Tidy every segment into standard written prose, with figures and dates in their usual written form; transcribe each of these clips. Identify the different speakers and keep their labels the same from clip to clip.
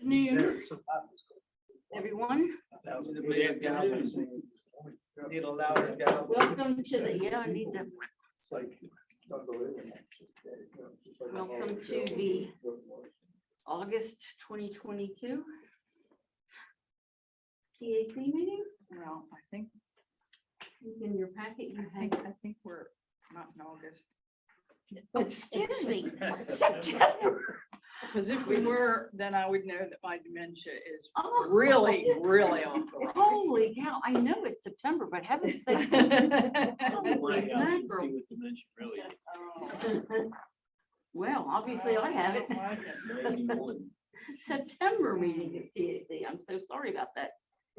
Speaker 1: afternoon, everyone.
Speaker 2: Need a louder gavel.
Speaker 1: Welcome to the, yeah, I need that.
Speaker 3: It's like.
Speaker 1: Welcome to the August 2022 TAC meeting.
Speaker 2: Well, I think
Speaker 1: In your packet, you have,
Speaker 2: we're not in August.
Speaker 1: oh, excuse me, September.
Speaker 2: Because if we were, then I would know that my dementia is
Speaker 1: Oh,
Speaker 2: really on the rise.
Speaker 1: Holy cow, I know it's September, but heaven's sake.
Speaker 4: My
Speaker 1: Holy
Speaker 4: house and
Speaker 1: mackerel.
Speaker 4: see what dimension really is.
Speaker 1: Well, obviously I have it.
Speaker 4: 91.
Speaker 1: September meeting at TAC. I'm so sorry about that.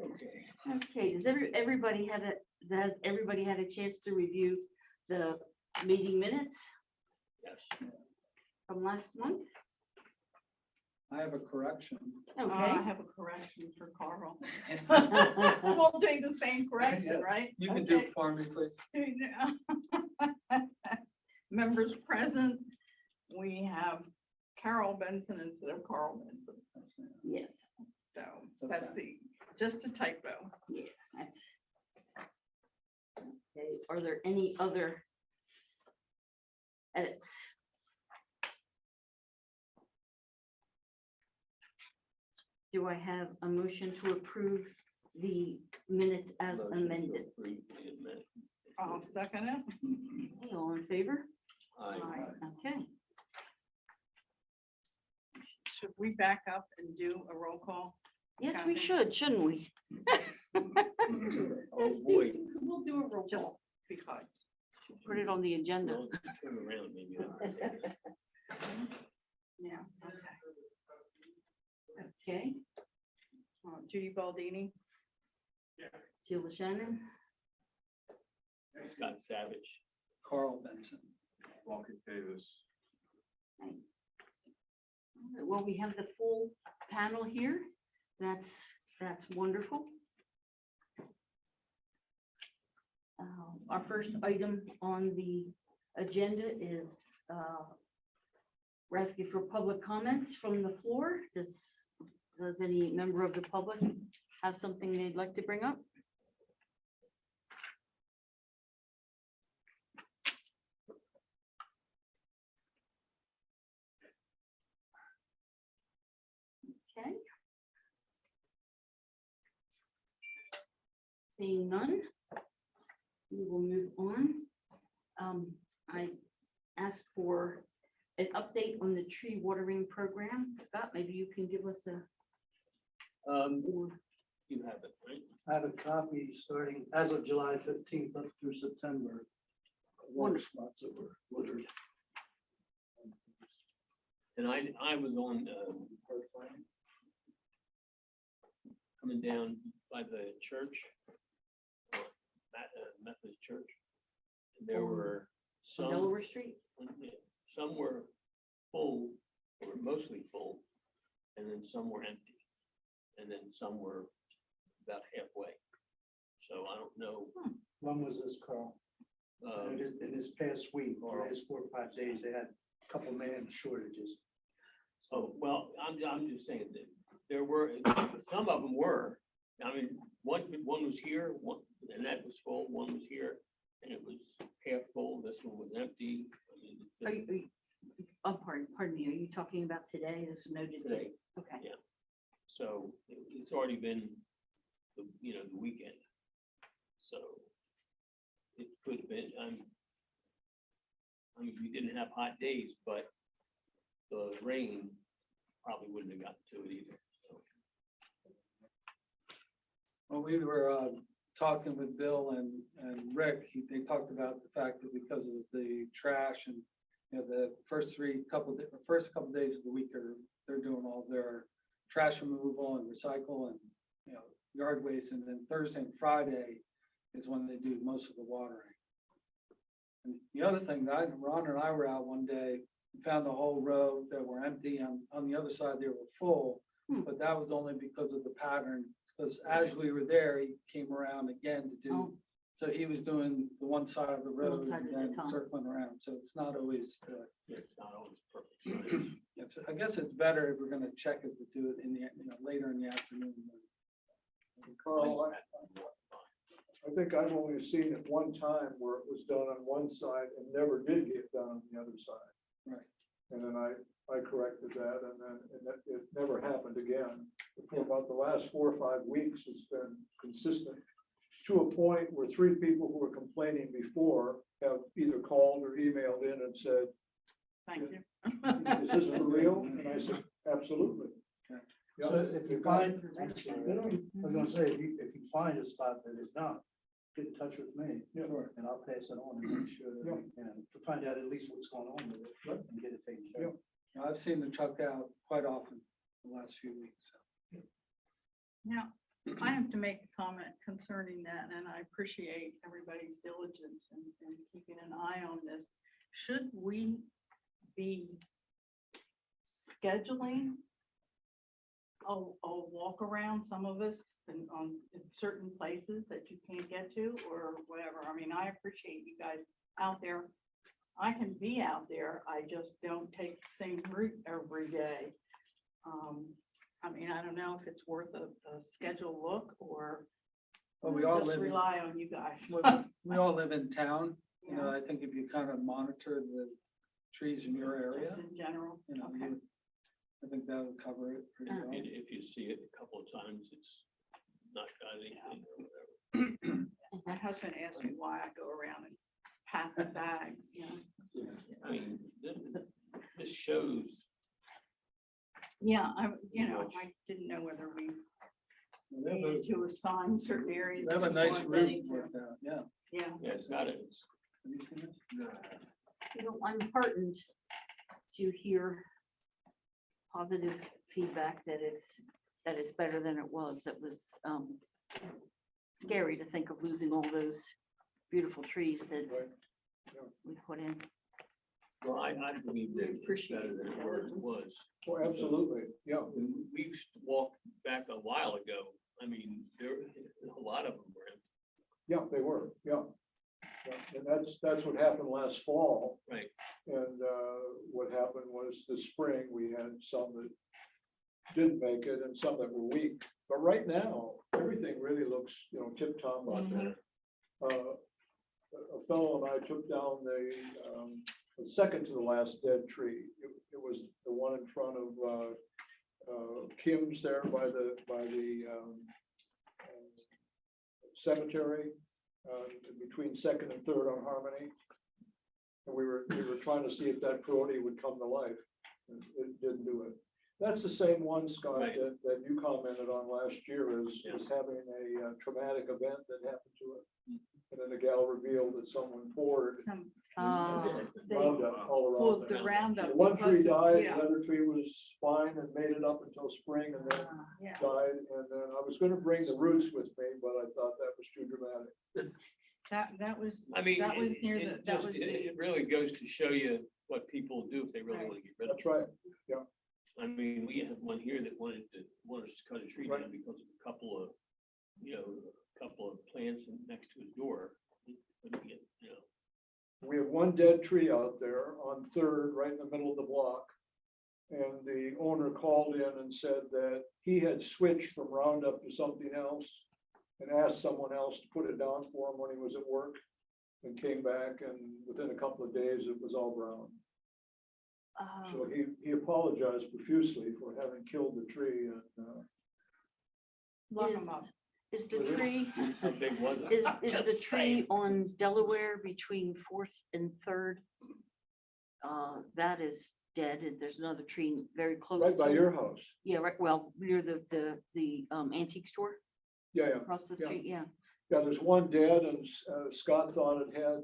Speaker 4: Okay.
Speaker 1: Okay, does everybody has everybody had a chance to review the meeting minutes
Speaker 4: Yes.
Speaker 1: from last month?
Speaker 5: I have a correction.
Speaker 2: I
Speaker 1: Okay.
Speaker 2: have a correction for Carl.
Speaker 1: Okay.
Speaker 2: We'll do the same correction, right?
Speaker 5: You can do
Speaker 2: Okay.
Speaker 5: it for me, please.
Speaker 2: Members present, we have Carol Benson instead of Carl Benson.
Speaker 1: Yes,
Speaker 2: So that's just a typo.
Speaker 1: yeah, that's. Okay, are there any other edits? Do I have a motion to approve the minutes as
Speaker 4: Motion to
Speaker 1: amended?
Speaker 4: approve the amendment.
Speaker 2: I'll second it.
Speaker 1: Okay, all in favor?
Speaker 4: Aye.
Speaker 1: Okay,
Speaker 2: Should we back up and do a roll call?
Speaker 1: yes, we should, shouldn't we?
Speaker 4: Oh, boy.
Speaker 1: We'll do a roll
Speaker 2: Just
Speaker 1: call.
Speaker 2: because.
Speaker 1: Put it on the agenda.
Speaker 4: No, just turn around, maybe.
Speaker 2: Yeah.
Speaker 1: Okay,
Speaker 2: Judy Baldini,
Speaker 1: Sheila Shannon,
Speaker 4: Scott Savage.
Speaker 5: Carl Benson.
Speaker 3: Walker Davis.
Speaker 1: well, we have the full panel here. That's wonderful. Our first item on the agenda is we're asking for public comments from the floor. Does any member of the public have something they'd like to bring up? Okay. Seeing none, we will move on. I asked for an update on the tree watering program. Scott, maybe you can give us a, or
Speaker 4: You have it, right?
Speaker 3: I have a copy starting as of July 15th up through September. Water
Speaker 1: Wonderful.
Speaker 3: spots that were watered.
Speaker 4: And I was on Park Lane, coming down by the church, Methodist church. And there were some,
Speaker 1: Delaware Street?
Speaker 4: some were full, or mostly full, and then some were empty. And then some were about halfway. So I don't know.
Speaker 3: One was this, Carl. In this past week, or last 4 or 5 days, they had a couple man shortages.
Speaker 4: Oh, well, I'm just saying that there were, some of them were. I mean, one was here, one, and that was full, one was here, and it was half full, this one was empty. I mean,
Speaker 1: Pardon me, are you talking about today? This is noted
Speaker 4: Today.
Speaker 1: Okay.
Speaker 4: Yeah. So it's already been, the weekend. So it could have been, I mean, we didn't have hot days, but the rain probably wouldn't have gotten to it either. So.
Speaker 5: When we were talking with Bill and Rick, they talked about the fact that because of the trash and, the first couple of days of the week they're doing all their trash removal and recycle and, yard waste. And then Thursday and Friday is when they do most of the watering. And the other thing that Ron and I were out one day, we found the whole row that were empty. On the other side, they were full, but that was only because of the pattern. Because as we were there, he came around again to do,
Speaker 1: Oh.
Speaker 5: so he was doing the one side of the road
Speaker 1: side
Speaker 5: and
Speaker 1: at a
Speaker 5: then
Speaker 1: time.
Speaker 5: circling around. So it's not always,
Speaker 4: It's not always perfect.
Speaker 5: yep. I guess it's better if we're gonna check it to do it in the, later in the afternoon.
Speaker 6: Carl, I think I've only seen it one time where it was done on one side and never did get done on the other side.
Speaker 5: Right.
Speaker 6: And then I corrected that and that it never happened again. For about the last 4 or 5 weeks, it's been consistent to a point where 3 people who were complaining before have either called or emailed in and said,
Speaker 2: Thank you.
Speaker 6: is this for real? And I said, absolutely.
Speaker 3: So if you find, I was gonna say, if you find a spot that is not, get in touch with me.
Speaker 6: Sure.
Speaker 3: And I'll pass it on and make sure that we can, to find out at least what's going on with it and get it taken care of.
Speaker 5: I've seen the truck out quite often the last few weeks.
Speaker 2: Now, I have to make a comment concerning that, and I appreciate everybody's diligence in keeping an eye on this. Should we be scheduling a walk around, some of us, and on in certain places that you can't get to or whatever? I mean, I appreciate you guys out there. I can be out there, I just don't take the same route every day. I mean, I don't know if it's worth a scheduled look or
Speaker 5: But we all
Speaker 2: just
Speaker 5: live,
Speaker 2: rely on you guys.
Speaker 5: we all live in town, I think if you kind of monitor the trees in your area,
Speaker 2: Just in general. Okay.
Speaker 5: I think that would cover it pretty well.
Speaker 4: And if you see it a couple of times, it's not got anything or whatever.
Speaker 2: My husband asked me why I go around and pack the bags,
Speaker 4: I mean, this shows,
Speaker 2: Yeah, I didn't know whether we
Speaker 5: They have a-
Speaker 2: needed to assign certain areas.
Speaker 5: they have a
Speaker 2: that we
Speaker 5: nice
Speaker 2: weren't
Speaker 5: route
Speaker 2: getting to.
Speaker 5: worked out, yeah.
Speaker 2: Yeah,
Speaker 4: yeah, it's got it.
Speaker 5: Have you seen this?
Speaker 1: I'm heartened to hear positive feedback that it's better than it was. That was scary to think of losing all those beautiful trees that we put in.
Speaker 4: Well, I believe that it's
Speaker 2: Appreciate
Speaker 4: better than it was.
Speaker 6: Well, absolutely, yeah.
Speaker 4: When we used to walk back a while ago, I mean, there, a lot of them were empty.
Speaker 6: Yeah, they were, yeah. And that's what happened last fall.
Speaker 4: Right.
Speaker 6: And what happened was this spring, we had some that didn't make it and some that were weak. But right now, everything really looks, tip top out there. A fellow and I took down the second to the last dead tree. It was the one in front of Kim's there by the cemetery, between Second and Third on Harmony. And we were trying to see if that peyote would come to life. It didn't do it. That's the same one, Scott,
Speaker 4: Right.
Speaker 6: that you commented on last year is having a traumatic event that happened to it. And then the gal revealed that someone poured
Speaker 2: some, they
Speaker 6: Roundup all around
Speaker 2: pulled
Speaker 6: there.
Speaker 2: the Roundup.
Speaker 6: The one tree
Speaker 2: because-
Speaker 6: died,
Speaker 2: yeah,
Speaker 6: the other tree was fine and made it up until spring and then
Speaker 2: Yeah,
Speaker 6: died. And then I was gonna bring the roots with me, but I thought that was too dramatic.
Speaker 2: that was,
Speaker 4: I mean,
Speaker 2: that was near
Speaker 4: it
Speaker 2: that
Speaker 4: just-
Speaker 2: was
Speaker 4: it really goes to show you what people do if they really
Speaker 2: Right.
Speaker 4: want to get rid of
Speaker 6: That's right.
Speaker 4: it. I mean, we had one here that wanted us to cut a tree down
Speaker 6: Right.
Speaker 4: because of a couple of, plants next to his door. Couldn't get,
Speaker 6: We have one dead tree out there on Third, right in the middle of the block. And the owner called in and said that he had switched from Roundup to something else and asked someone else to put it down for him when he was at work and came back and within a couple of days, it was all brown. So he apologized profusely for having killed the tree and,
Speaker 2: lock 'em up.
Speaker 1: Is the tree,
Speaker 4: how big was it?
Speaker 1: is the tree on Delaware between Fourth and Third? That is dead, and there's another tree very close.
Speaker 6: right by
Speaker 1: to-
Speaker 6: your house.
Speaker 1: Yeah, right, well, near the antique store
Speaker 6: Yeah, yeah.
Speaker 1: across the
Speaker 6: Yeah.
Speaker 1: street, yeah.
Speaker 6: Yeah, there's one dead and Scott thought it had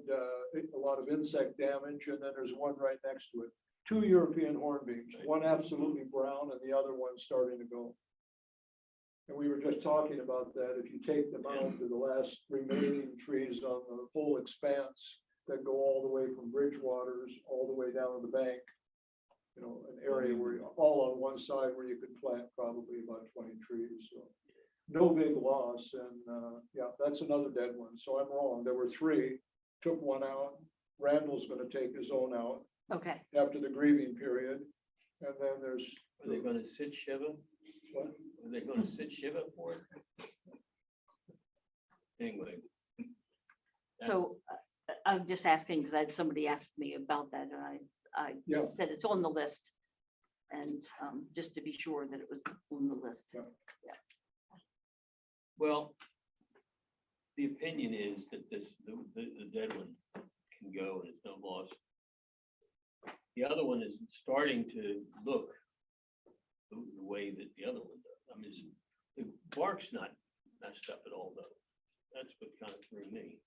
Speaker 6: a lot of insect damage and then there's one right next to it. 2 European hornbeams, one absolutely brown and the other one starting to go. And we were just talking about that. If you take them out to the last remaining trees on the whole expanse that go all the way from Bridgewaters, all the way down to the bank. An area where, all on one side where you could plant probably about 20 trees, so. No big loss, and, yeah, that's another dead one, so I'm wrong, there were 3, took one out. Randall's gonna take his own out
Speaker 1: Okay,
Speaker 6: after the grieving period. And then there's,
Speaker 4: Are they gonna sit Shiva?
Speaker 6: what?
Speaker 4: Are they gonna sit Shiva for it? Anyway.
Speaker 1: So I'm just asking because I had somebody ask me about that and I
Speaker 6: Yeah.
Speaker 1: said it's on the list. And just to be sure that it was on the list.
Speaker 6: Yeah.
Speaker 4: Well, the opinion is that the dead one can go and it's no loss. The other one is starting to look the way that the other one does. I mean, the bark's not messed up at all though. That's what kind of threw me.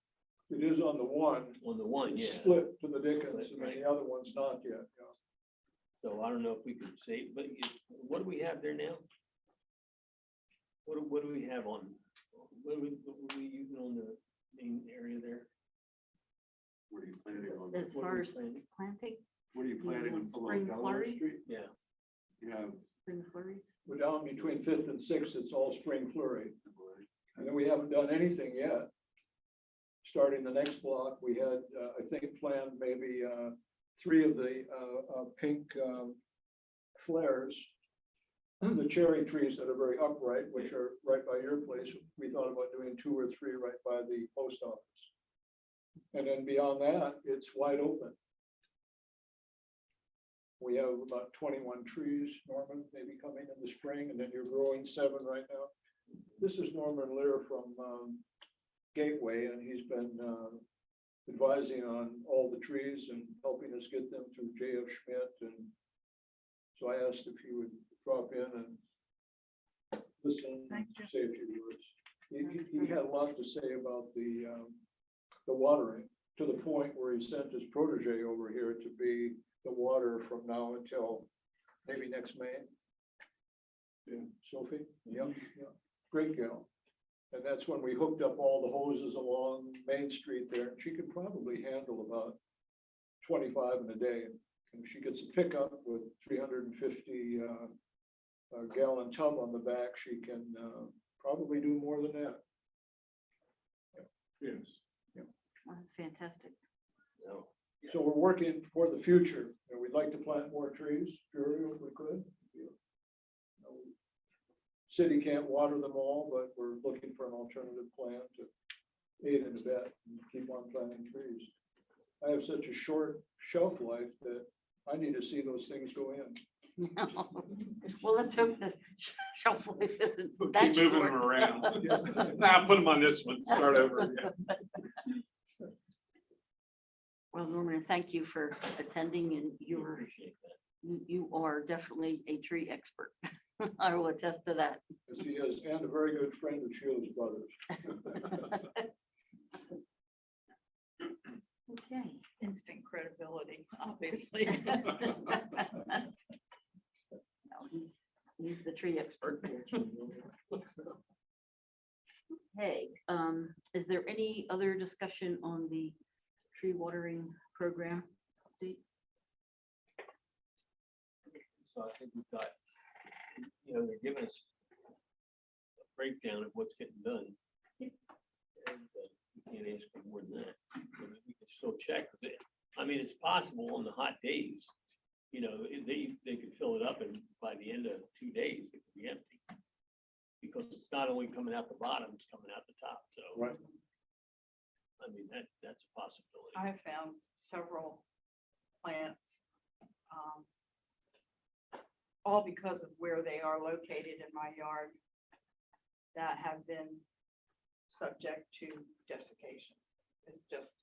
Speaker 6: It is on the one,
Speaker 4: On the one,
Speaker 6: it's
Speaker 4: yeah.
Speaker 6: split to the Dickens,
Speaker 4: Split,
Speaker 6: and then
Speaker 4: right.
Speaker 6: the other one's not yet, yeah.
Speaker 4: So I don't know if we could say, but what do we have there now? What do we have on, what are we using on the main area there?
Speaker 7: What are you planning on?
Speaker 1: As
Speaker 4: What are
Speaker 1: far
Speaker 4: we
Speaker 1: as
Speaker 4: planning?
Speaker 1: planting,
Speaker 7: What are you planning on below
Speaker 1: Spring
Speaker 7: Delaware
Speaker 1: flurry?
Speaker 7: Street?
Speaker 4: Yeah,
Speaker 7: You have.
Speaker 1: spring flurries.
Speaker 6: We're down between Fifth and Sixth, it's all spring flurry. And then we haven't done anything yet. Starting the next block, we had, I think, planned maybe 3 of the pink flares. The cherry trees that are very upright, which are right by your place, we thought about doing 2 or 3 right by the post office. And then beyond that, it's wide open. We have about 21 trees, Norman, maybe coming in the spring, and then you're growing 7 right now. This is Norman Lear from Gateway, and he's been advising on all the trees and helping us get them through J.F. Schmidt. And so I asked if he would drop in and listen, and
Speaker 2: Thank you.
Speaker 6: say a few words. He had a lot to say about the watering, to the point where he sent his protege over here to be the water from now until maybe next May. Yeah, Sophie? Yeah, yeah, great gal. And that's when we hooked up all the hoses along Main Street there. She could probably handle about 25 in a day. And if she gets a pickup with 350 gallon tub on the back, she can probably do more than that.
Speaker 7: Yes.
Speaker 1: Well, that's fantastic.
Speaker 4: no,
Speaker 6: So we're working for the future, and we'd like to plant more trees, Fury, if we could. You know, City can't water them all, but we're looking for an alternative plan to aid and abet and keep on planting trees. I have such a short shelf life that I need to see those things go in.
Speaker 1: Well, let's hope that shelf life isn't
Speaker 7: We'll
Speaker 1: that
Speaker 7: keep moving them
Speaker 1: short.
Speaker 7: around. Now put them on this one, start over again.
Speaker 1: Well, Norman, thank you for attending and
Speaker 4: I
Speaker 1: you're,
Speaker 4: appreciate that.
Speaker 1: you are definitely a tree expert. I will attest to that.
Speaker 6: As he is, and a very good friend of Sheila's brothers.
Speaker 1: Okay.
Speaker 2: Instant credibility, obviously.
Speaker 1: No, he's the tree expert. Okay, is there any other discussion on the tree watering program update?
Speaker 4: So I think we've got, they're giving us a breakdown of what's getting done. And we can't ask for more than that. I mean, we can still check, because it's possible on the hot days, they could fill it up and by the end of 2 days, it could be empty. Because it's not only coming out the bottom, it's coming out the top, so.
Speaker 6: Right.
Speaker 4: I mean, that's a possibility.
Speaker 2: I have found several plants, all because of where they are located in my yard, that have been subject to desiccation. It's just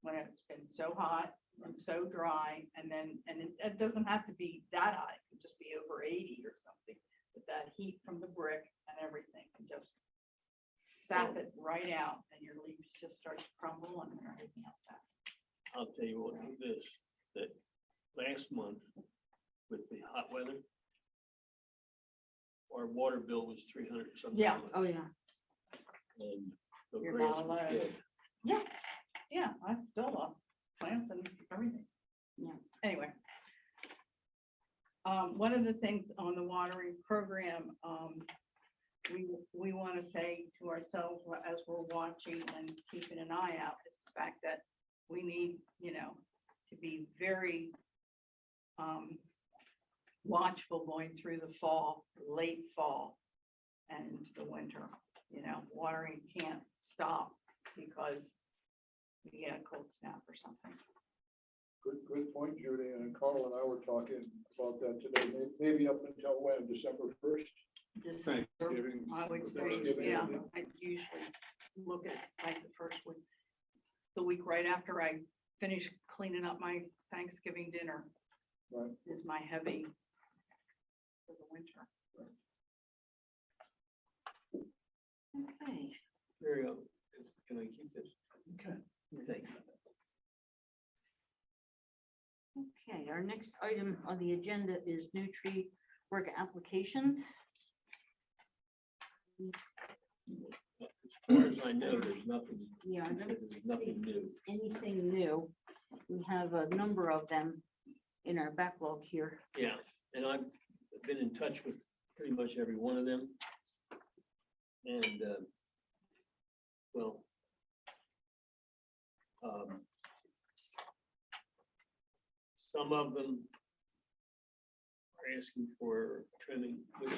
Speaker 2: when it's been so hot and so dry, and it doesn't have to be that hot, it could just be over 80 or something. But that heat from the brick and everything can just sap it right out, and your leaves just start to crumble and everything else happens.
Speaker 4: I'll tell you what, that last month with the hot weather, our water bill was 300 something.
Speaker 2: Yeah.
Speaker 1: Oh, yeah.
Speaker 4: And the
Speaker 2: You're
Speaker 4: grass
Speaker 2: not
Speaker 4: was
Speaker 2: alone.
Speaker 4: dead.
Speaker 2: Yeah, I still lost plants and everything.
Speaker 1: Yeah.
Speaker 2: Anyway. One of the things on the watering program, we want to say to ourselves as we're watching and keeping an eye out is the fact that we need, to be very watchful going through the fall, late fall and the winter. You know, watering can't stop because we get a cold snap or something.
Speaker 6: Good point, Judy, and Carl and I were talking about that today, maybe up until when, December 1st?
Speaker 2: December,
Speaker 7: Thanksgiving.
Speaker 2: I would say,
Speaker 6: Thanksgiving,
Speaker 2: yeah,
Speaker 6: yeah.
Speaker 2: I usually look at like the first week, the week right after I finish cleaning up my Thanksgiving dinner.
Speaker 6: Right.
Speaker 2: Is my heavy for the winter.
Speaker 1: Okay,
Speaker 4: There you go. Can I keep this?
Speaker 3: Okay.
Speaker 4: Thank you.
Speaker 1: okay, our next item on the agenda is new tree work applications.
Speaker 4: As far as I know, there's nothing,
Speaker 1: Yeah, I don't
Speaker 4: there's nothing new.
Speaker 1: anything new. We have a number of them in our backlog here.
Speaker 4: Yeah, and I've been in touch with pretty much every one of them. And, well, some of them are asking for trimming, which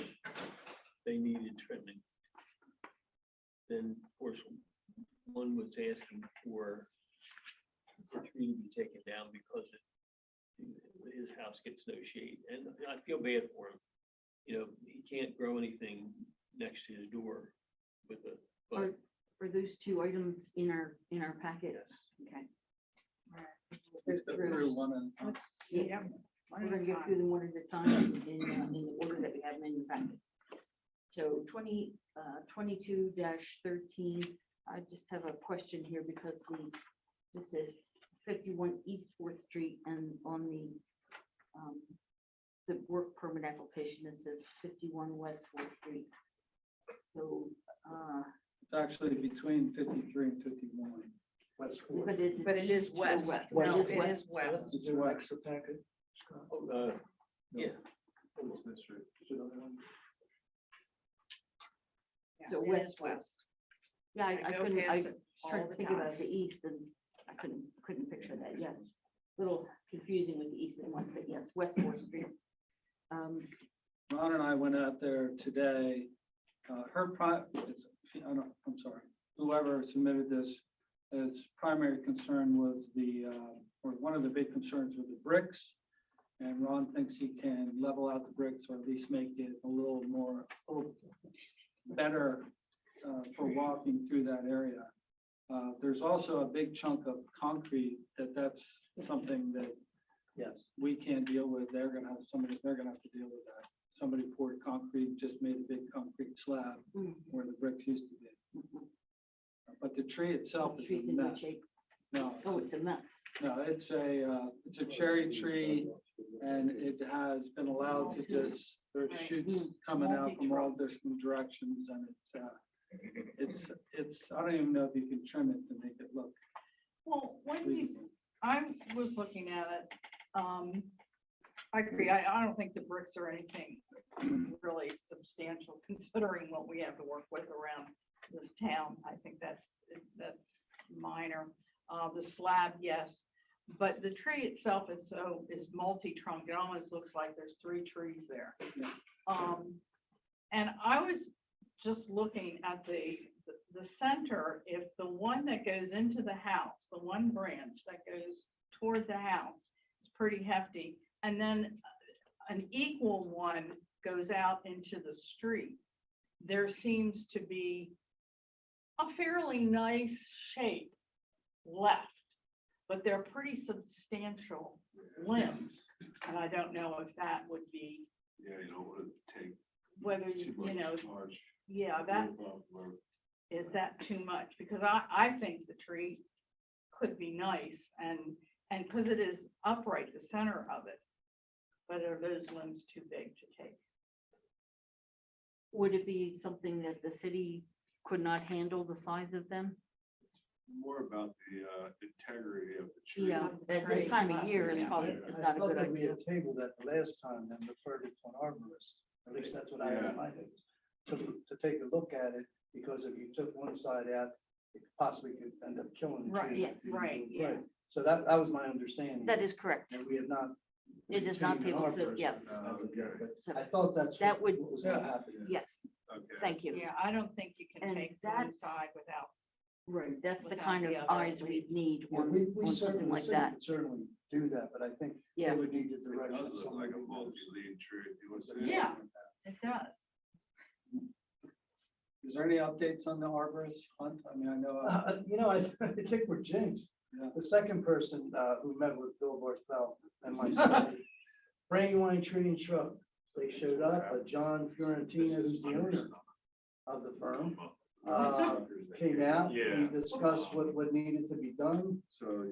Speaker 4: they needed trimming. Then, of course, one was asking for the tree to be taken down because his house gets no shade, and I feel bad for him. You know, he can't grow anything next to his door with a, but
Speaker 1: Are those two items in our packet?
Speaker 4: yes.
Speaker 1: Okay.
Speaker 5: Let's go through one and
Speaker 1: Yeah, we're gonna go through them one at a time in the order that we have them in the packet. So 22-13, I just have a question here because this is 51 East Fourth Street, and on the work permit application, it says 51 West Fourth Street. So,
Speaker 5: it's actually between 53 and 51.
Speaker 3: West Fourth.
Speaker 2: But it is
Speaker 1: east or
Speaker 2: west.
Speaker 3: West.
Speaker 2: No,
Speaker 3: West.
Speaker 2: it is west.
Speaker 3: Is there an extra packet?
Speaker 4: Oh, yeah.
Speaker 7: What's this, right? Is it another one?
Speaker 2: Yeah,
Speaker 1: So
Speaker 2: it
Speaker 1: west,
Speaker 2: is west.
Speaker 1: Yeah, I
Speaker 2: go
Speaker 1: couldn't,
Speaker 2: past
Speaker 1: I
Speaker 2: it
Speaker 1: was trying
Speaker 2: all
Speaker 1: to
Speaker 2: the
Speaker 1: think about
Speaker 2: time.
Speaker 1: the east and I couldn't picture that, yes. Little confusing with the east and west, but yes, West Fourth Street.
Speaker 5: Ron and I went out there today. I'm sorry, whoever submitted this, his primary concern was or one of the big concerns with the bricks. And Ron thinks he can level out the bricks or at least make it a little better for walking through that area. There's also a big chunk of concrete that's something that
Speaker 3: Yes.
Speaker 5: we can't deal with. They're gonna have to deal with that. Somebody poured concrete, just made a big concrete slab
Speaker 1: Mm.
Speaker 5: where the bricks used to be. But the tree itself is a
Speaker 1: Trees in good
Speaker 5: mess.
Speaker 1: shape.
Speaker 5: No,
Speaker 1: Oh, it's a mess.
Speaker 5: no, it's a cherry tree and it has been allowed to just, there's
Speaker 2: Right.
Speaker 5: shoots coming out from all
Speaker 2: Multi-trunk.
Speaker 5: different directions and it's, I don't even know if you can trim it to make it look
Speaker 2: Well, when you,
Speaker 5: reasonable.
Speaker 2: I was looking at it, I agree, I don't think the bricks are anything really substantial considering what we have to work with around this town. I think that's minor. The slab, yes, but the tree itself is multi-trunk. It almost looks like there's 3 trees there.
Speaker 5: Yeah.
Speaker 2: And I was just looking at the center, if the one that goes into the house, the one branch that goes toward the house is pretty hefty, and then an equal one goes out into the street, there seems to be a fairly nice shape left, but they're pretty substantial limbs. And I don't know if that would be,
Speaker 7: Yeah, you don't want to take
Speaker 2: whether,
Speaker 7: too
Speaker 2: you know,
Speaker 7: much charge.
Speaker 2: yeah, that, is that too much? Because I think the tree could be nice and because it is upright, the center of it. But are those limbs too big to take?
Speaker 1: Would it be something that the city could not handle the size of them?
Speaker 7: More about the integrity of the tree.
Speaker 1: Yeah, at this time of year is
Speaker 2: Yeah.
Speaker 1: probably
Speaker 3: I
Speaker 1: not a
Speaker 3: thought
Speaker 1: good
Speaker 3: that we
Speaker 1: idea.
Speaker 3: had tabled that the last time and referred it to an arborist. At least that's what I had in my notes. To take a look at it, because if you took one side out, it possibly could end up killing the
Speaker 2: Right,
Speaker 3: tree.
Speaker 1: yes,
Speaker 2: right, yeah.
Speaker 3: So that was my understanding.
Speaker 1: That is correct.
Speaker 3: And we have not
Speaker 1: It is not
Speaker 3: retaining an
Speaker 1: table, so
Speaker 3: arborist
Speaker 1: yes.
Speaker 3: as of yet, but
Speaker 1: So
Speaker 3: I thought that's
Speaker 1: that
Speaker 3: what
Speaker 1: would-
Speaker 3: was gonna
Speaker 5: Yeah.
Speaker 3: happen.
Speaker 1: Yes, thank you.
Speaker 2: Yeah, I don't think you can
Speaker 1: And
Speaker 2: take one
Speaker 1: that's-
Speaker 2: side without,
Speaker 1: Right, that's the
Speaker 2: Without
Speaker 1: kind
Speaker 2: the
Speaker 1: of
Speaker 2: other,
Speaker 1: eyes
Speaker 2: at
Speaker 1: we
Speaker 2: least.
Speaker 1: need
Speaker 3: Yeah,
Speaker 1: on,
Speaker 3: we
Speaker 1: on something
Speaker 3: certainly,
Speaker 1: like
Speaker 3: the city
Speaker 1: that.
Speaker 3: could certainly do that, but I think
Speaker 1: Yeah.
Speaker 3: they would need the
Speaker 7: It
Speaker 3: direction
Speaker 7: does
Speaker 3: of
Speaker 7: look like
Speaker 3: someone
Speaker 7: a
Speaker 3: who knows.
Speaker 7: multi-lead tree. You would say.
Speaker 2: Yeah. it does.
Speaker 5: Is there any updates on the arborist hunt? I mean, I know,
Speaker 3: You know, I think we're jinxed.
Speaker 5: Yeah.
Speaker 3: The second person who met with Bill Barthel and myself, Brandywine Tree and Shrub, they showed up, John Fiorentina, who's the owner of the firm, came out. We
Speaker 7: Yeah.
Speaker 3: discussed what needed to be done,
Speaker 7: So.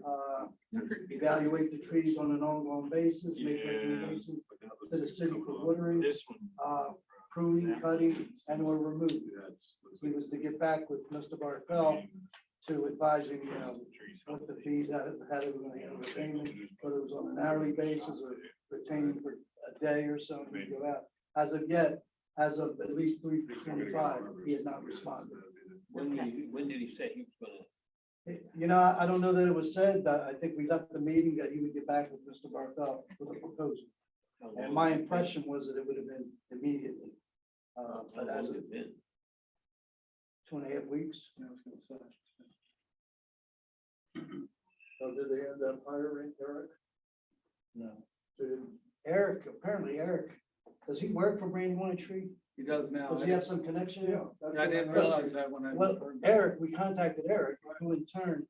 Speaker 3: evaluate the trees on an ongoing basis, make
Speaker 7: Yeah.
Speaker 3: recommendations to the city for watering,
Speaker 7: This one.
Speaker 3: pruning, cutting, and or removing. He was to get back with Mr. Barthel to advise him, what the fees, how they were gonna handle the payment, whether it was on an hourly basis or retaining for a day or so and we go out. As of yet, as of at least 3:25, he has not responded.
Speaker 4: When did he say he was gonna?
Speaker 3: You know, I don't know that it was said, that I think we left the meeting that he would get back with Mr. Barthel with a proposal.
Speaker 4: how long
Speaker 3: And my
Speaker 4: has it been?
Speaker 3: impression was that it would have been immediately.
Speaker 4: How
Speaker 3: But
Speaker 4: long
Speaker 3: as
Speaker 4: has
Speaker 3: of
Speaker 4: it been?
Speaker 3: 2.5 weeks.
Speaker 5: I was gonna say.
Speaker 6: So did they end up hiring Eric?
Speaker 3: No.
Speaker 6: They didn't.
Speaker 3: Eric, apparently Eric, does he work for Brandywine Tree?
Speaker 5: He does now.
Speaker 3: Does he have some connection?
Speaker 6: that's
Speaker 5: I didn't
Speaker 6: what
Speaker 5: realize that when I.
Speaker 3: Well, Eric, we contacted Eric, who in turn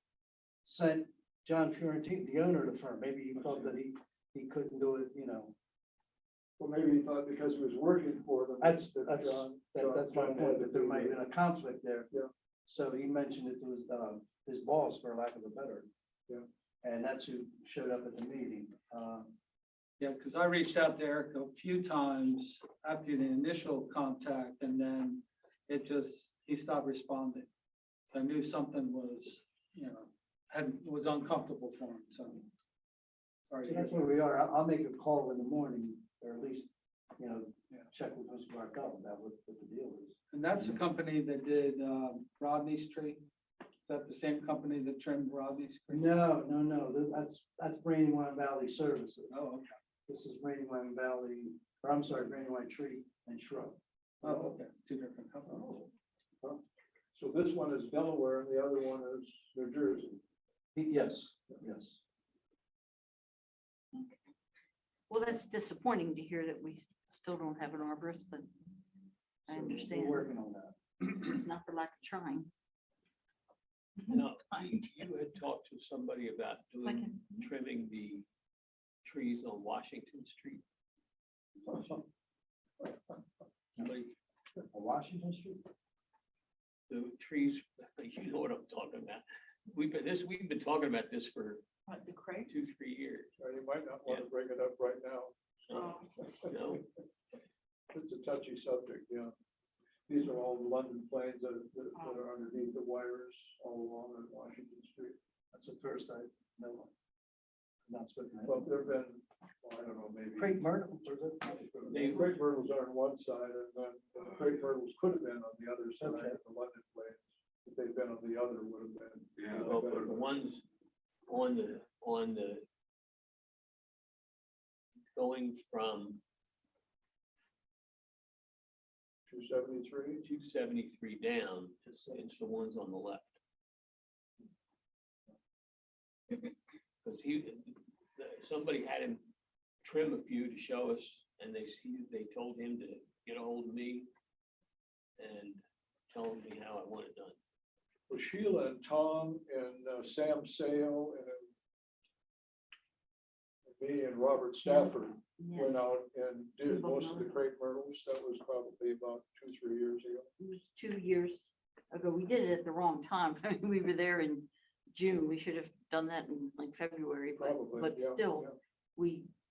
Speaker 3: sent John Fiorentina, the owner of the firm. Maybe he thought that he couldn't do it, you know.
Speaker 6: Well, maybe he thought because he was working for them.
Speaker 3: That's
Speaker 6: that
Speaker 3: my
Speaker 6: John
Speaker 3: point,
Speaker 6: had
Speaker 3: that there
Speaker 6: to
Speaker 3: might have
Speaker 6: do
Speaker 3: been a conflict there.
Speaker 6: Yeah.
Speaker 3: So he mentioned it to his boss, for lack of a better.
Speaker 6: Yeah.
Speaker 3: And that's who showed up at the meeting.
Speaker 5: Yeah, because I reached out to Eric a few times after the initial contact and then he stopped responding. So I knew something was, was uncomfortable for him, so. Sorry.
Speaker 3: So that's where we are. I'll make a call in the morning, or at least, check with Mr. Bartel about what the deal is.
Speaker 5: And that's the company that did Rodney Street. Is that the same company that trimmed Rodney Street?
Speaker 3: No, that's Brandywine Valley Services.
Speaker 5: Oh, okay.
Speaker 3: This is Brandywine Valley, or I'm sorry, Brandywine Tree and Shrub.
Speaker 5: Oh, okay. It's two different companies.
Speaker 6: So this one is Delaware and the other one is New Jersey.
Speaker 3: Yes.
Speaker 1: Well, that's disappointing to hear that we still don't have an arborist, but I
Speaker 3: So
Speaker 1: understand.
Speaker 3: We're working on that.
Speaker 1: Not for lack of trying.
Speaker 4: No, you had talked to somebody about doing, trimming the trees on Washington Street. Somebody,
Speaker 3: Washington Street?
Speaker 4: the trees, you know what I'm talking about. We've been talking about this for
Speaker 2: What, the crates?
Speaker 4: 2-3 years.
Speaker 6: You might not want to bring it up right now.
Speaker 4: So, no,
Speaker 6: It's a touchy subject, yeah. These are all the London planes that are underneath the wires all along on Washington Street.
Speaker 3: That's the first I know. Not spoken.
Speaker 6: Well, there've been, I don't know, maybe.
Speaker 3: Crepe Myrtle, was it?
Speaker 4: They-
Speaker 6: Crepe myrtles are on one side and then crepe myrtles could have been on the other side
Speaker 3: Okay.
Speaker 6: of the London planes. If they'd been on the other, would have been.
Speaker 4: well, but the ones on the going from
Speaker 6: 273.
Speaker 4: 273 down, it's the ones on the left. Because somebody had him trim a few to show us, and they told him to get a hold of me and tell me how I want it done.
Speaker 6: Well, Sheila and Tom and Sam Sale and me and Robert Stafford
Speaker 1: Yeah,
Speaker 6: went out and did most of the crepe myrtles. That was probably about 2-3 years ago.
Speaker 1: it was 2 years ago. We did it at the wrong time. I mean, we were there in June. We should have done that in like February,
Speaker 6: Probably.
Speaker 1: but
Speaker 6: yeah,
Speaker 1: still,
Speaker 6: yeah.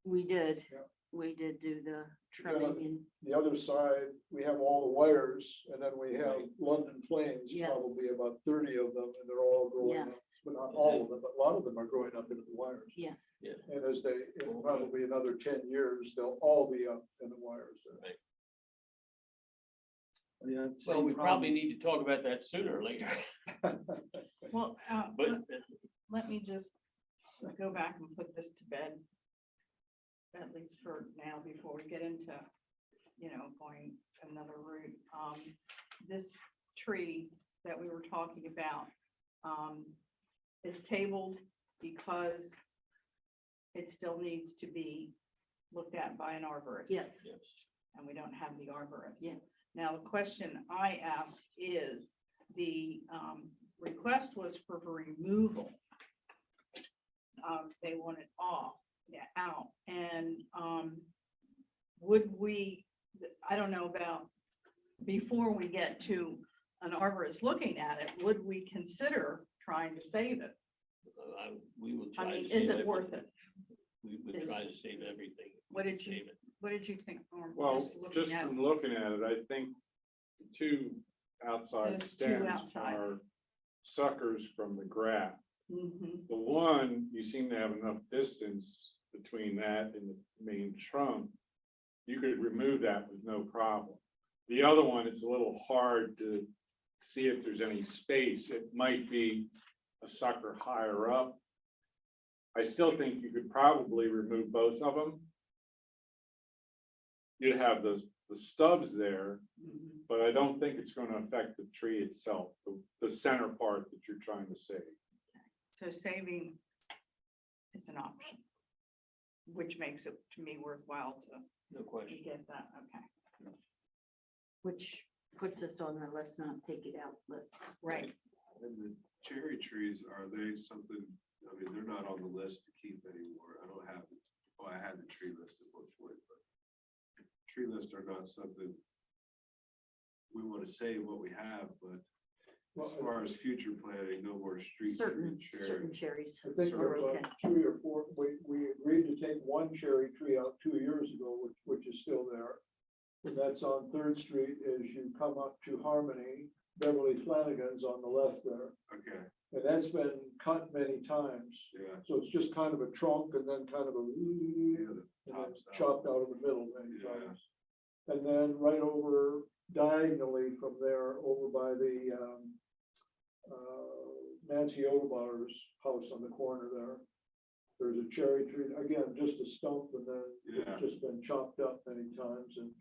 Speaker 1: we did.
Speaker 6: Yeah.
Speaker 1: We did do the
Speaker 6: Yeah.
Speaker 1: trimming and
Speaker 6: The other side, we have all the wires and then we have London planes,
Speaker 1: Yes.
Speaker 6: probably about 30 of them, and they're all growing up.
Speaker 1: yes,
Speaker 6: But not all of them, but a lot of them are growing up into the wires.
Speaker 1: yes.
Speaker 6: And as they, in probably another 10 years, they'll all be up in the wires.
Speaker 5: Yeah.
Speaker 4: Well,
Speaker 5: same
Speaker 4: we
Speaker 5: problem.
Speaker 4: probably need to talk about that sooner or later,
Speaker 2: Well,
Speaker 4: but
Speaker 2: let me just go back and put this to bed. at least for now, before we get into, going another route. This tree that we were talking about, is tabled because it still needs to be looked at by an arborist.
Speaker 1: Yes,
Speaker 4: Yes.
Speaker 2: And we don't have the arborist.
Speaker 1: yes.
Speaker 2: Now, the question I ask is, the request was for removal. They want it off, out, and would we, I don't know about, before we get to an arborist looking at it, would we consider trying to save it?
Speaker 4: We will
Speaker 2: I
Speaker 4: try
Speaker 2: mean,
Speaker 4: to
Speaker 2: is
Speaker 4: save
Speaker 2: it worth
Speaker 4: everything.
Speaker 2: it?
Speaker 4: We would try to save everything. if we
Speaker 2: What
Speaker 4: could
Speaker 2: did you-
Speaker 4: save it.
Speaker 2: What did you think, Norm?
Speaker 7: Well,
Speaker 2: looking
Speaker 7: just
Speaker 2: at
Speaker 7: from
Speaker 2: it?
Speaker 7: looking at it, I think the two outside
Speaker 2: There's two
Speaker 7: stems
Speaker 2: outsides.
Speaker 7: are suckers from the grass.
Speaker 2: Mhm.
Speaker 7: The one, you seem to have enough distance between that and the main trunk. You could remove that with no problem. The other one, it's a little hard to see if there's any space. It might be a sucker higher up. I still think you could probably remove both of them. You'd have the stubs there,
Speaker 2: Mhm.
Speaker 7: but I don't think it's gonna affect the tree itself, the center part that you're trying to save.
Speaker 2: So saving is an option, which makes it to me worthwhile
Speaker 4: No
Speaker 2: to
Speaker 4: question.
Speaker 2: get that, okay.
Speaker 1: Which puts us on the let's not take it out list.
Speaker 2: Right.
Speaker 8: And the cherry trees, are they something, I mean, they're not on the list to keep anymore. I don't have, oh, I had the tree list at one point, but tree lists are not something we want to save what we have, but as far as future planning, no more street.
Speaker 1: Certain
Speaker 8: cherry.
Speaker 1: cherries
Speaker 6: I think
Speaker 1: are
Speaker 6: there's
Speaker 1: okay.
Speaker 6: about 3 or 4, we agreed to take one cherry tree out 2 years ago, which is still there. And that's on Third Street as you come up to Harmony, Beverly Flanagan's on the left there.
Speaker 8: Okay,
Speaker 6: And that's been cut many times.
Speaker 8: yeah.
Speaker 6: So it's just kind of a trunk and then kind of a,
Speaker 8: Yeah,
Speaker 6: and
Speaker 8: the
Speaker 6: then
Speaker 8: tops out.
Speaker 6: chopped out of the middle many
Speaker 8: Yeah.
Speaker 6: times. And then right over diagonally from there, over by the Nancy Odebar's house on the corner there. There's a cherry tree, again, just a stump and then
Speaker 8: Yeah.
Speaker 6: it's just been chopped up many times and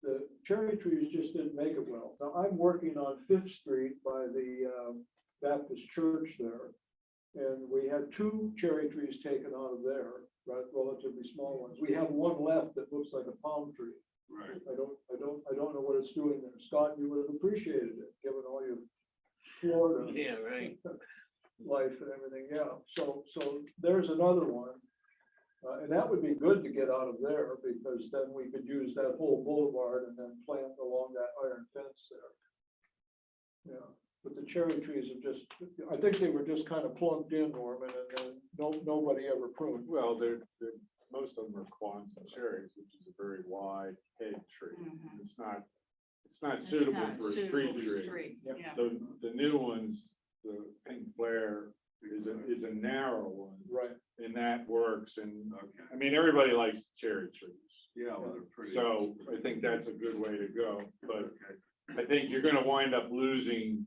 Speaker 6: the cherry trees just didn't make it well. Now, I'm working on Fifth Street by the Baptist church there. And we had 2 cherry trees taken out of there, right, relatively small ones. We have one left that looks like a palm tree.
Speaker 8: Right.
Speaker 6: I don't know what it's doing there. Scott, you would have appreciated it, given all your Florida.
Speaker 4: Yeah, right.
Speaker 6: Life and everything, yeah. So there's another one. And that would be good to get out of there because then we could use that whole boulevard and then plant along that iron fence there. Yeah, but the cherry trees are just, I think they were just kind of plunked in, Norman, and then nobody ever pruned.
Speaker 7: Well, most of them are Quonset cherries, which is a very wide head tree.
Speaker 2: Mhm.
Speaker 7: It's not
Speaker 2: It's
Speaker 7: suitable
Speaker 2: not
Speaker 7: for a
Speaker 2: suitable
Speaker 7: street
Speaker 2: for
Speaker 7: tree.
Speaker 2: street,
Speaker 6: Yep.
Speaker 2: yeah.
Speaker 7: The new ones, the pink flare is a narrow one,
Speaker 6: Right.
Speaker 7: and that works, and,
Speaker 8: Okay,
Speaker 7: I mean, everybody likes cherry trees.
Speaker 8: yeah, well, they're pretty.
Speaker 7: So I think that's a good way to go, but
Speaker 8: Okay,
Speaker 7: I think you're gonna wind up losing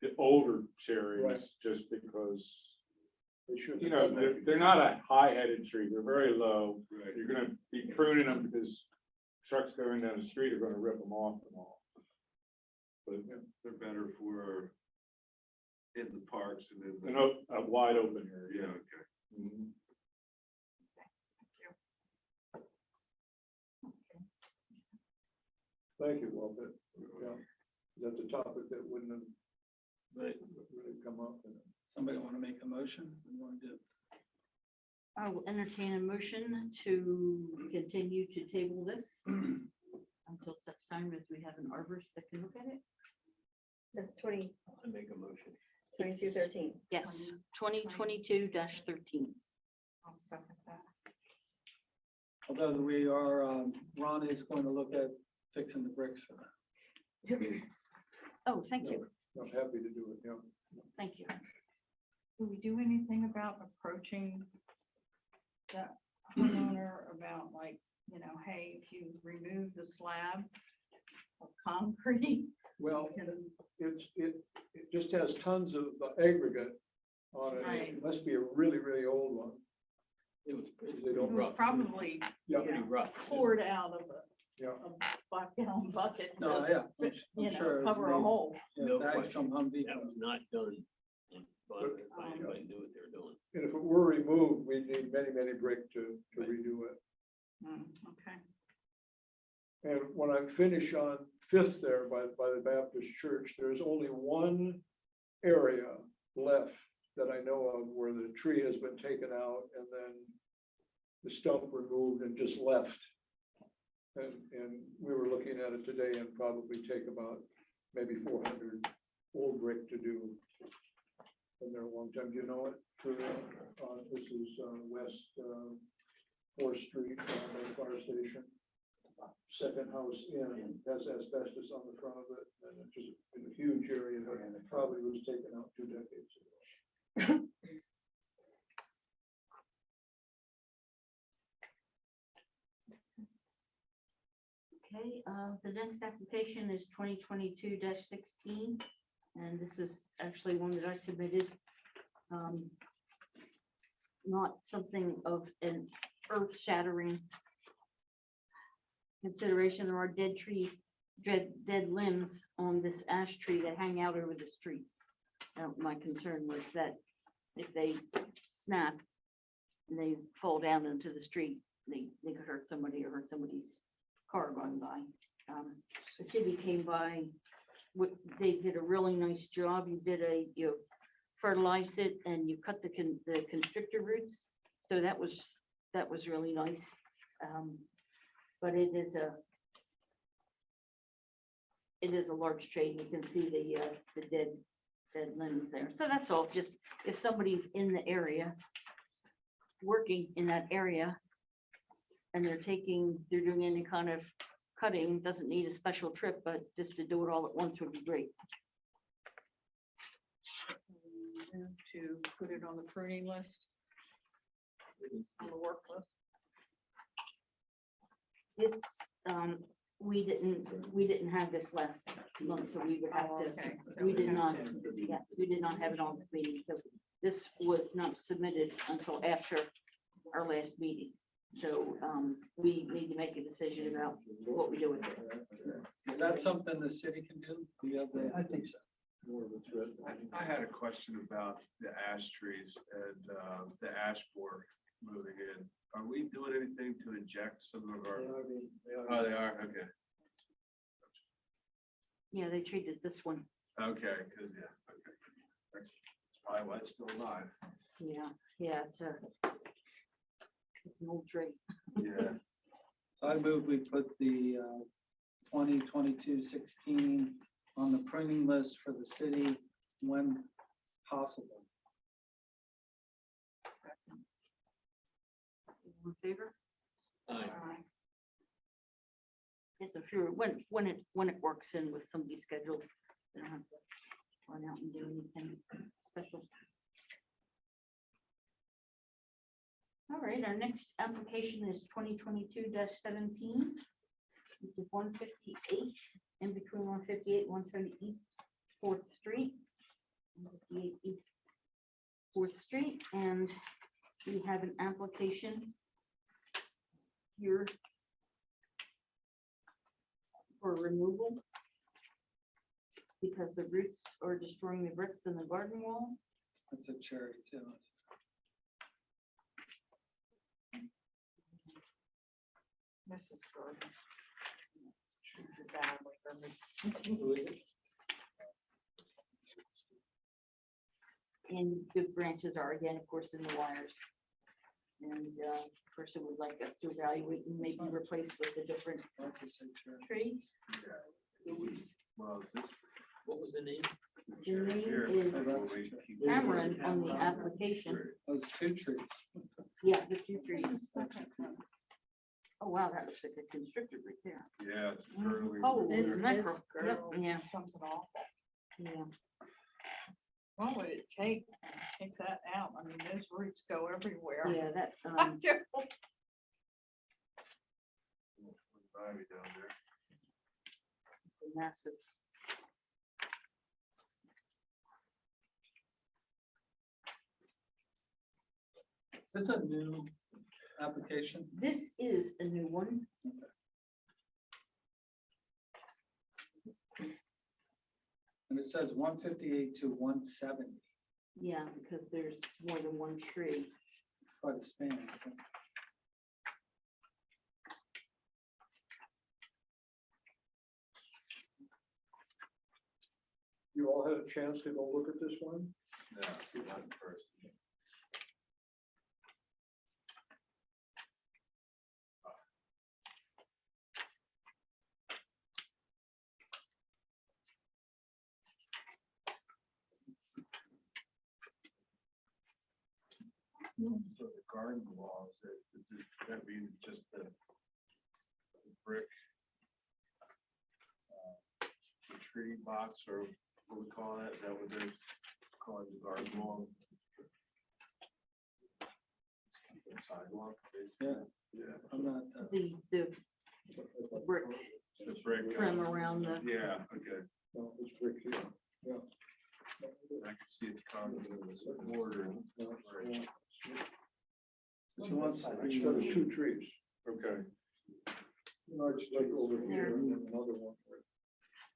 Speaker 7: the older cherries
Speaker 6: Right.
Speaker 7: just because,
Speaker 6: They should.
Speaker 7: you know, they're not a high-headed tree, they're very low.
Speaker 8: right.
Speaker 7: You're gonna be pruning them because trucks going down the street are gonna rip them off and all. But,
Speaker 8: They're better for in the parks and in the.
Speaker 7: a wide open area.
Speaker 8: Yeah, okay.
Speaker 7: Mhm.
Speaker 6: Thank you, Walter. Yeah, that's a topic that wouldn't have
Speaker 4: Right.
Speaker 6: really come up.
Speaker 5: Somebody want to make a motion? What do you want to do?
Speaker 1: I will entertain a motion to continue to table this until such time as we have an arborist that can look at it.
Speaker 9: That's 20,
Speaker 4: I make a motion.
Speaker 9: 2213.
Speaker 1: Yes, 2022-13.
Speaker 2: I'll second that.
Speaker 5: Although we are, Ron is going to look at fixing the bricks for that.
Speaker 1: Oh, thank you,
Speaker 6: I'm happy to do it, yeah.
Speaker 1: thank you.
Speaker 2: Do we do anything about approaching the homeowner about like, hey, if you remove the slab of concrete?
Speaker 6: Well,
Speaker 2: can-
Speaker 6: it just has tons of aggregate on it.
Speaker 2: Right.
Speaker 6: It must be a really, really old one.
Speaker 4: It was
Speaker 6: They
Speaker 4: pretty
Speaker 6: don't-
Speaker 4: rough.
Speaker 2: Probably
Speaker 6: Yeah.
Speaker 4: Pretty rough.
Speaker 2: poured out of
Speaker 6: Yeah.
Speaker 2: a 5-gallon bucket. to
Speaker 5: No, yeah. I'm
Speaker 2: fit, You
Speaker 5: sure it
Speaker 2: know,
Speaker 5: was
Speaker 2: cover a
Speaker 5: made.
Speaker 2: hole.
Speaker 5: Yeah,
Speaker 4: No
Speaker 5: bags
Speaker 4: question.
Speaker 5: from Home
Speaker 4: That
Speaker 5: Depot.
Speaker 4: was not done. And by anybody knew what they were doing.
Speaker 6: And if it were removed, we'd need many brick to redo it.
Speaker 2: Okay.
Speaker 6: And when I'm finished on Fifth there by the Baptist church, there's only one area left that I know of where the tree has been taken out and then the stump removed and just left. And we were looking at it today and probably take about maybe 400 old brick to do. Been there a long time. Do you know it? This is West 4th Street, the fire station. Second house in, has asbestos on the front of it, and it's just in a huge area, and it probably was taken out 2 decades ago.
Speaker 1: Okay, the next application is 2022-16, and this is actually one that I submitted. Not something of an earth-shattering consideration. There are dead limbs on this ash tree that hang out over the street. My concern was that if they snap and they fall down into the street, they could hurt somebody or hurt somebody's car going by. The city came by, they did a really nice job. You fertilized it and you cut the constrictor roots. So that was really nice. But it is a large tree. You can see the dead limbs there. So that's all. Just if somebody's in the area, working in that area, and they're doing any kind of cutting, doesn't need a special trip, but just to do it all at once would be great.
Speaker 2: To put it on the pruning list, on the work list.
Speaker 1: This, we didn't have this last month, so we would have
Speaker 2: Oh,
Speaker 1: to,
Speaker 2: okay. So
Speaker 1: we did
Speaker 2: have
Speaker 1: not,
Speaker 2: to-
Speaker 1: yes, we did not have it on this meeting, so this was not submitted until after our last meeting. So, we need to make a decision about what we do with it.
Speaker 5: Is that something the city can do? Do you have the?
Speaker 3: I think so.
Speaker 8: I had a question about the ash trees and the ash borer moving in. Are we doing anything to inject some of our? Oh, they are, okay,
Speaker 1: Yeah, they treated this one.
Speaker 8: okay, because, yeah, okay. That's probably why it's still alive.
Speaker 1: Yeah, it's an old tree.
Speaker 8: Yeah.
Speaker 5: So I move we put the 2022-16 on the pruning list for the city when possible.
Speaker 1: In favor?
Speaker 4: Aye.
Speaker 1: Yes, if you're, when it works in with somebody's schedule, they don't have to run out and do anything special. All right, our next application is 2022-17. It's 158, in between 158, 170 East 4th Street. 158 East 4th Street, and we have an application here for removal because the roots are destroying the bricks in the garden wall.
Speaker 5: That's a cherry too.
Speaker 2: Mrs. Gordon. She's a bad liquor.
Speaker 1: And the branches are again, of course, in the wires. And person would like us to evaluate and maybe replace with a different
Speaker 5: That's a cherry.
Speaker 1: tree.
Speaker 8: Well, this.
Speaker 4: What was the name?
Speaker 1: The name
Speaker 8: Here,
Speaker 1: is
Speaker 8: we'll wait, keep-
Speaker 1: Cameron on the application.
Speaker 5: Those 2 trees.
Speaker 1: Yeah, the 2 trees. Oh, wow, that looks like a constrictor right there.
Speaker 8: Yeah, it's currently.
Speaker 1: Oh,
Speaker 2: It's
Speaker 1: it's macro.
Speaker 2: this
Speaker 1: Yep,
Speaker 2: girl,
Speaker 1: yeah,
Speaker 2: something awful.
Speaker 1: yeah.
Speaker 2: What would it take to take that out? I mean, those roots go everywhere.
Speaker 1: Yeah, that,
Speaker 8: Ivy down there.
Speaker 1: massive.
Speaker 5: Is this a new application?
Speaker 1: This is a new one.
Speaker 5: And it says 158 to 170,
Speaker 1: Yeah, because there's more than one tree.
Speaker 5: quite a span. I think.
Speaker 6: You all had a chance to go look at this one?
Speaker 8: Yeah, not first. So the garden walls, does that mean just the brick? The tree box, or what we call that, is that what they're calling the garden wall? The sidewalk, basically? Yeah.
Speaker 5: I'm not,
Speaker 1: The brick
Speaker 8: The brick.
Speaker 1: trim around the,
Speaker 8: Yeah, okay.
Speaker 6: No, it's brick here. Yeah.
Speaker 8: I can see it's concrete border. Right.
Speaker 5: she wants to
Speaker 6: It's
Speaker 5: be-
Speaker 6: got the two trees.
Speaker 7: Okay.
Speaker 6: Large tree over here and then another one. where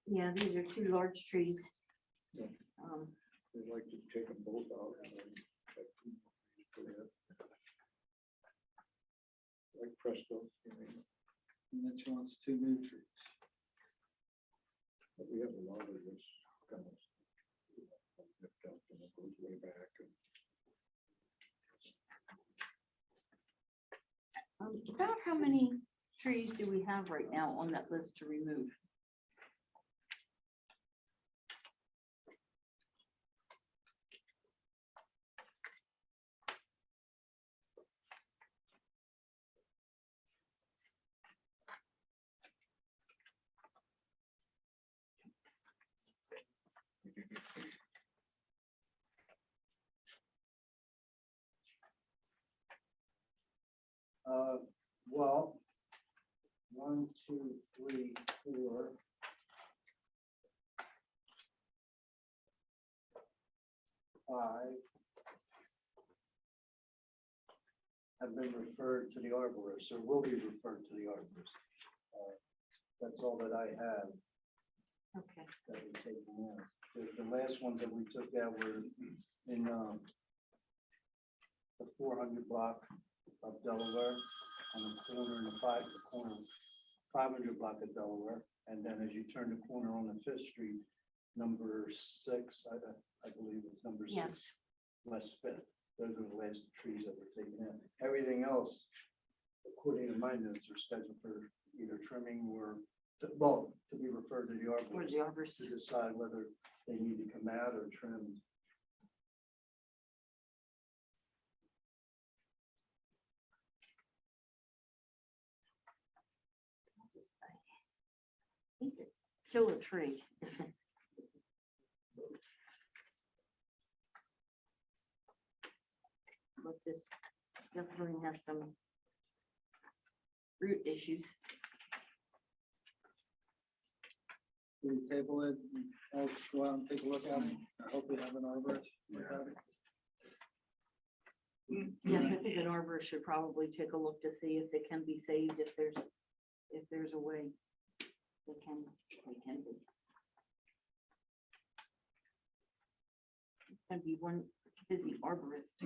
Speaker 1: yeah, these are two large trees.
Speaker 6: Yeah. They like to take them both out. and then put it like Presto, you know,
Speaker 5: and then she wants 2 new trees.
Speaker 6: but we have a lot of this kind of. stuff, and it goes way back and
Speaker 1: About how many trees do we have right now on that list to remove?
Speaker 3: Well, 1, 2, 3, 4. 5 have been referred to the arborist, or will be referred to the arborist. That's all that I have
Speaker 1: Okay,
Speaker 3: that we've taken out. The last ones that we took out were in the 400 block of Delaware, on the corner in the corner 500 block of Delaware, and then as you turn the corner on the Fifth Street, number 6, I believe it's number 6,
Speaker 1: yes,
Speaker 3: West Fifth. Those are the last trees that were taken out. Everything else, according to my notes, are scheduled for either trimming or, well, to be referred to the
Speaker 1: or
Speaker 3: arborist
Speaker 1: the arborist.
Speaker 3: to decide whether they need to come out or trimmed.
Speaker 1: Hate to kill a tree. But this definitely has some root issues.
Speaker 5: We table it, and I'll go out and take a look at it. I hope we have an arborist. look at it.
Speaker 1: Yes, I think an arborist should probably take a look to see if it can be saved, if there's a way. They can be. Can be one busy arborist.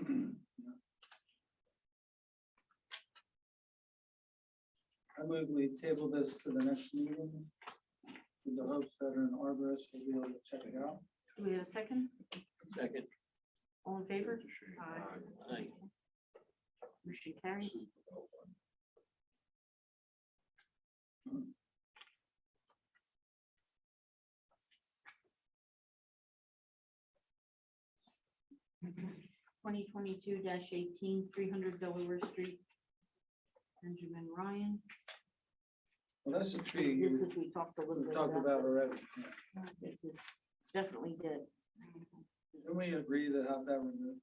Speaker 5: I move we table this to the next meeting with the hopes that an arborist will be able to check it out.
Speaker 1: Do we have a second?
Speaker 4: Second.
Speaker 1: All in favor?
Speaker 4: Aye.
Speaker 1: Motion carries. Twenty 18 300 Delaware Street. Benjamin Ryan.
Speaker 5: Well, that's a tree
Speaker 1: This
Speaker 5: you
Speaker 1: is, we talked a little bit
Speaker 5: talked about
Speaker 1: this.
Speaker 5: already.
Speaker 1: This is definitely dead.
Speaker 5: Can we agree to have that removed?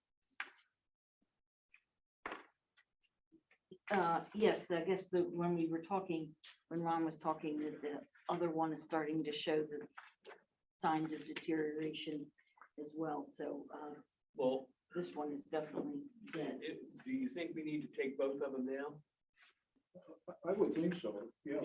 Speaker 1: Yes, I guess when we were talking, when Ron was talking, that the other one is starting to show the signs of deterioration as well. So
Speaker 4: Well,
Speaker 1: This one is definitely dead.
Speaker 4: do you think we need to take both of them now?
Speaker 6: I would think so, yeah.